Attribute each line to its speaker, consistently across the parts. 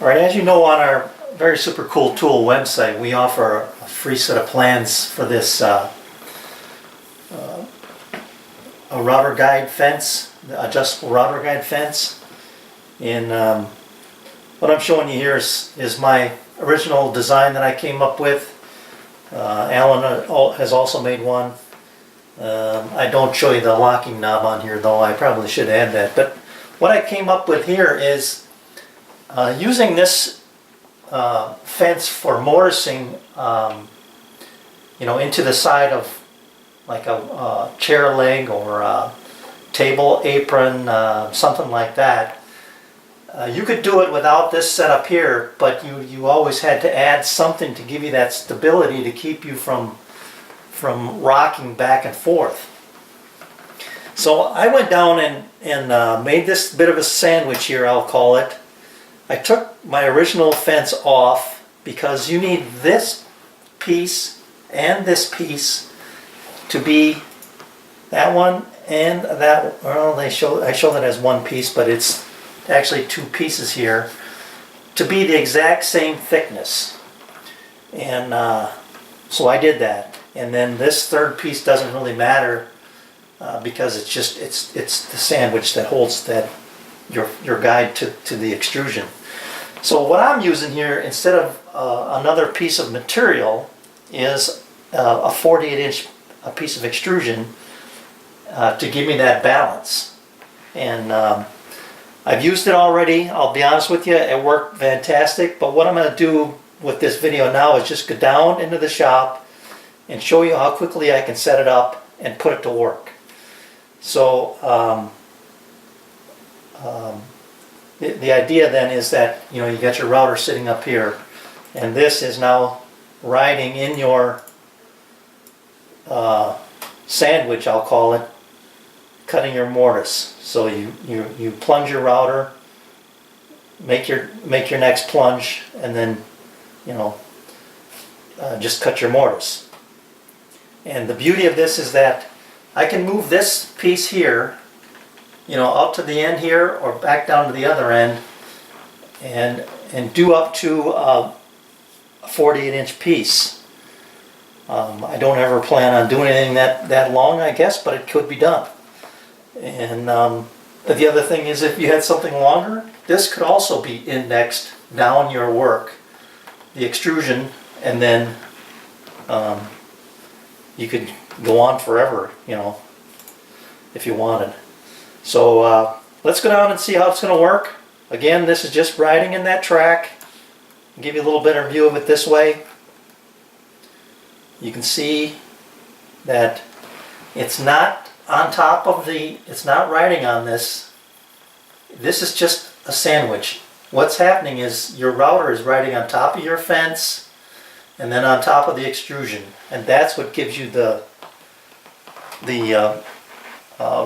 Speaker 1: Alright, as you know, on our very super cool tool website, we offer a free set of plans for this a router guide fence, the adjustable router guide fence. And what I'm showing you here is my original design that I came up with. Alan has also made one. I don't show you the locking knob on here, though. I probably should add that. But what I came up with here is using this fence for mortising, into the side of like a chair leg or a table apron, something like that. You could do it without this setup here, but you always had to add something to give you that stability to keep you from rocking back and forth. So I went down and made this bit of a sandwich here, I'll call it. I took my original fence off because you need this piece and this piece to be that one and that. Well, I show that as one piece, but it's actually two pieces here to be the exact same thickness. And so I did that. And then this third piece doesn't really matter because it's the sandwich that holds that your guide to the extrusion. So what I'm using here instead of another piece of material is a 48-inch piece of extrusion to give me that balance. And I've used it already. I'll be honest with you, it worked fantastic. But what I'm going to do with this video now is just go down into the shop and show you how quickly I can set it up and put it to work. So the idea then is that you got your router sitting up here, and this is now riding in your sandwich, I'll call it, cutting your mortise. So you plunge your router, make your next plunge, and then just cut your mortise. And the beauty of this is that I can move this piece here, out to the end here or back down to the other end, and do up to a 48-inch piece. I don't ever plan on doing anything that long, I guess, but it could be done. And the other thing is, if you had something longer, this could also be indexed down your work, the extrusion, and then you could go on forever, if you wanted. So let's go down and see how it's going to work. Again, this is just riding in that track. I'll give you a little better view of it this way. You can see that it's not on top of it's not riding on this. This is just a sandwich. What's happening is your router is riding on top of your fence and then on top of the extrusion. And that's what gives you the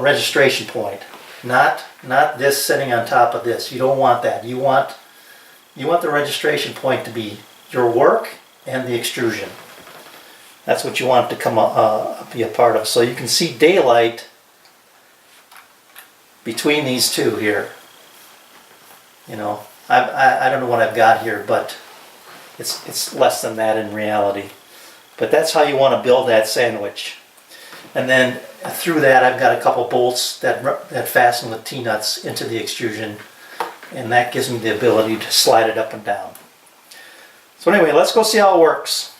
Speaker 1: registration point. Not this sitting on top of this. You don't want that. You want the registration point to be your work and the extrusion. That's what you want it to come be a part of. So you can see daylight between these two here. I don't know what I've got here, but it's less than that in reality. But that's how you want to build that sandwich. And then through that I've got a couple bolts that fasten with T-nuts into the extrusion, and that gives me the ability to slide it up and down. So anyway, let's go see how it works.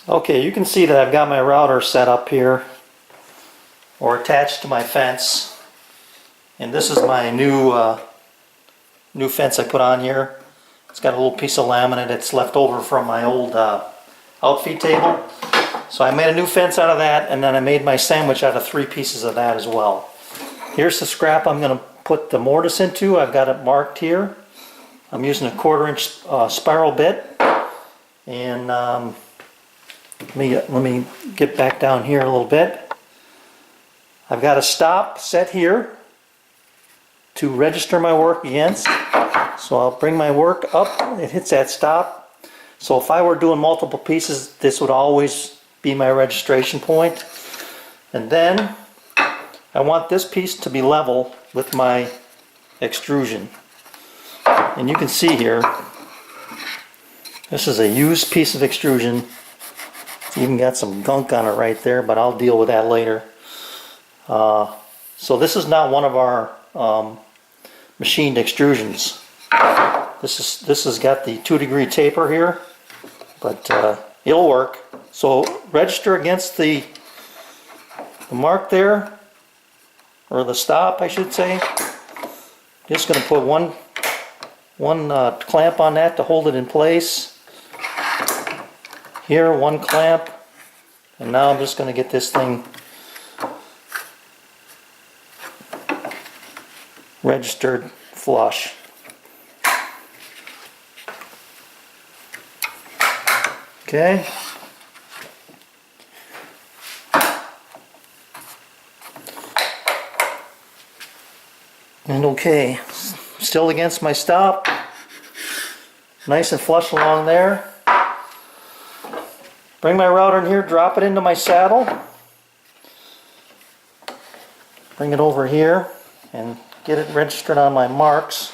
Speaker 1: Okay, you can see that I've got my router set up here, or attached to my fence, and this is my new fence I put on here. It's got a little piece of laminate that's left over from my old outfeed table. So I made a new fence out of that, and then I made my sandwich out of 3 pieces of that as well. Here's the scrap I'm going to put the mortise into. I've got it marked here. I'm using a 1/4-inch spiral bit, and let me get back down here a little bit. I've got a stop set here to register my work against. So I'll bring my work up, it hits that stop. So if I were doing multiple pieces, this would always be my registration point. And then I want this piece to be level with my extrusion. And you can see here, this is a used piece of extrusion. It's even got some gunk on it right there, but I'll deal with that later. So this is not one of our machined extrusions. This has got the 2-degree taper here, but it'll work. So register against the mark there, or the stop, I should say. Just going to put one clamp on that to hold it in place. Here, one clamp, and now I'm just going to get this thing registered flush. Okay. And okay, still against my stop, nice and flush along there. Bring my router in here, drop it into my saddle. Bring it over here and get it registered on my marks.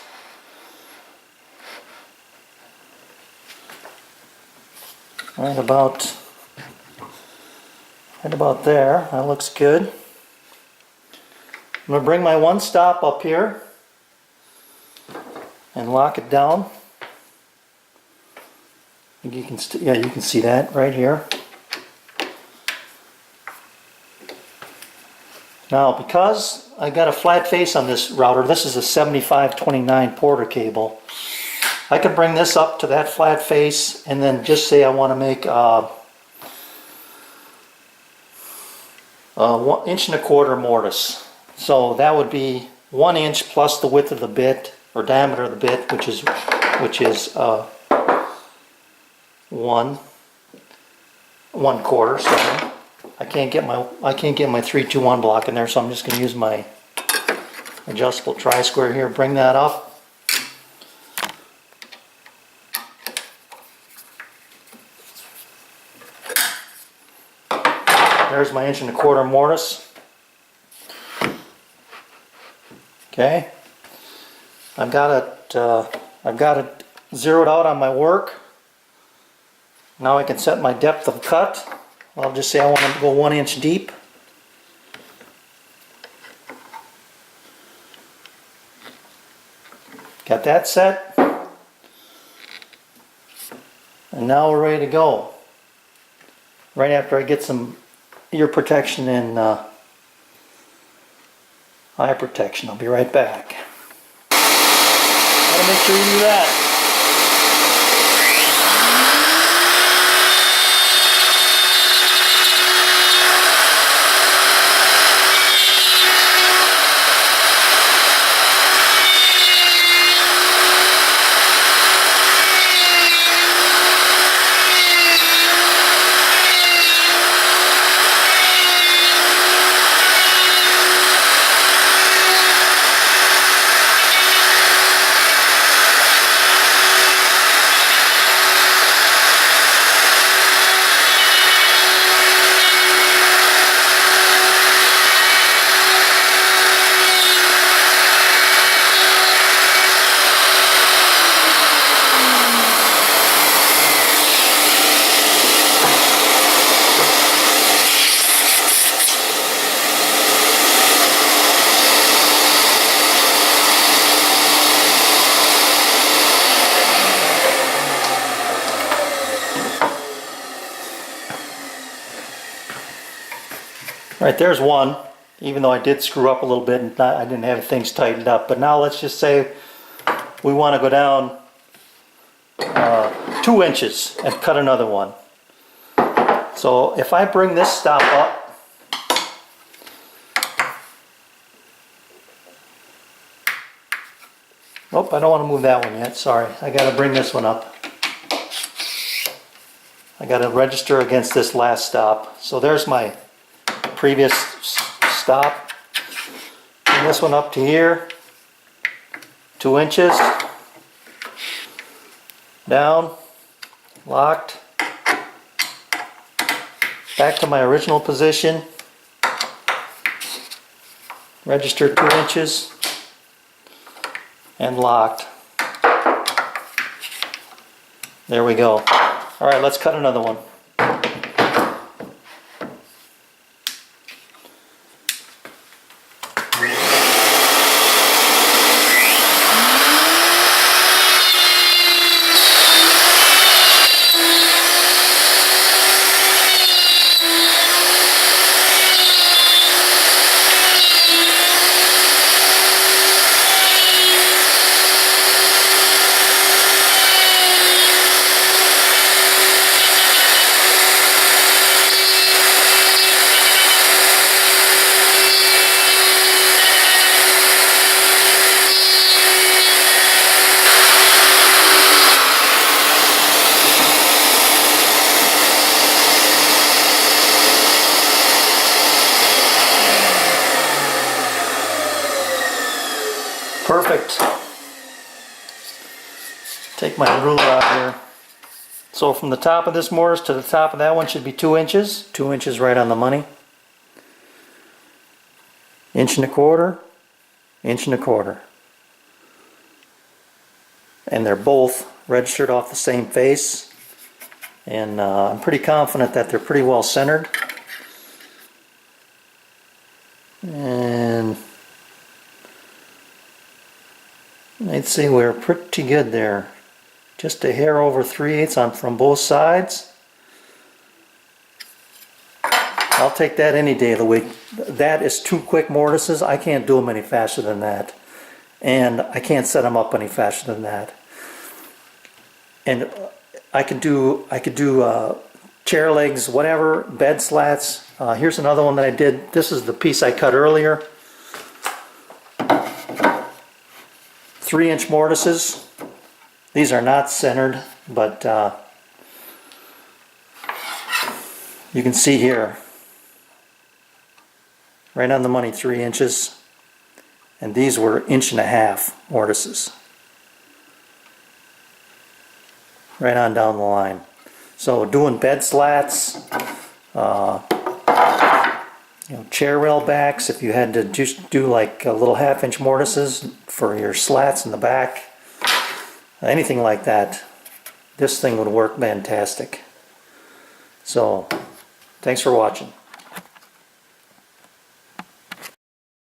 Speaker 1: Right about there, that looks good. I'm going to bring my one stop up here and lock it down. You can you can see that right here. Now, because I got a flat face on this router, this is a 7529 Porter cable. I can bring this up to that flat face and then just say I want to make 1 inch and a quarter mortise. So that would be 1 inch plus the width of the bit, or diameter of the bit, which is 1/4. Sorry, I can't get my 3-2-1 block in there, so I'm just going to use my adjustable tri-square here. Bring that up. There's my 1 1/4 inch mortise. Okay, I've got it zeroed out on my work. Now I can set my depth of cut. I'll just say I want to go 1 inch deep. Got that set. And now we're ready to go. Right after I get some ear protection and eye protection. I'll be right back. Gotta make sure you do that. Right, there's one, even though I did screw up a little bit and I didn't have things tightened up. But now let's just say we want to go down 2 inches and cut another one. So if I bring this stop up, oh, I don't want to move that one yet, sorry. I got to bring this one up. I got to register against this last stop. So there's my previous stop. Bring this one up to here, 2 inches, down, locked, back to my original position. Register 2 inches and locked. There we go. All right, let's cut another one. Perfect. Take my ruler out here. So from the top of this mortise to the top of that one should be 2 inches. 2 inches right on the money. 1.25 inches, 1.25 inches. And they're both registered off the same face. And I'm pretty confident that they're pretty well centered. And I'd say we're pretty good there. Just a hair over 3/8 on from both sides. I'll take that any day of the week. That is 2 quick mortises. I can't do them any faster than that. And I can't set them up any faster than that. And I could do chair legs, whatever, bed slats. Here's another one that I did. This is the piece I cut earlier. 3-inch mortises. These are not centered, but you can see here, right on the money, 3 inches. And these were 1.5 inch mortises. Right on down the line. So doing bed slats, chair rail backs, if you had to just do like little 1/2 inch mortises for your slats in the back, anything like that, this thing would work fantastic. So, thanks for watching.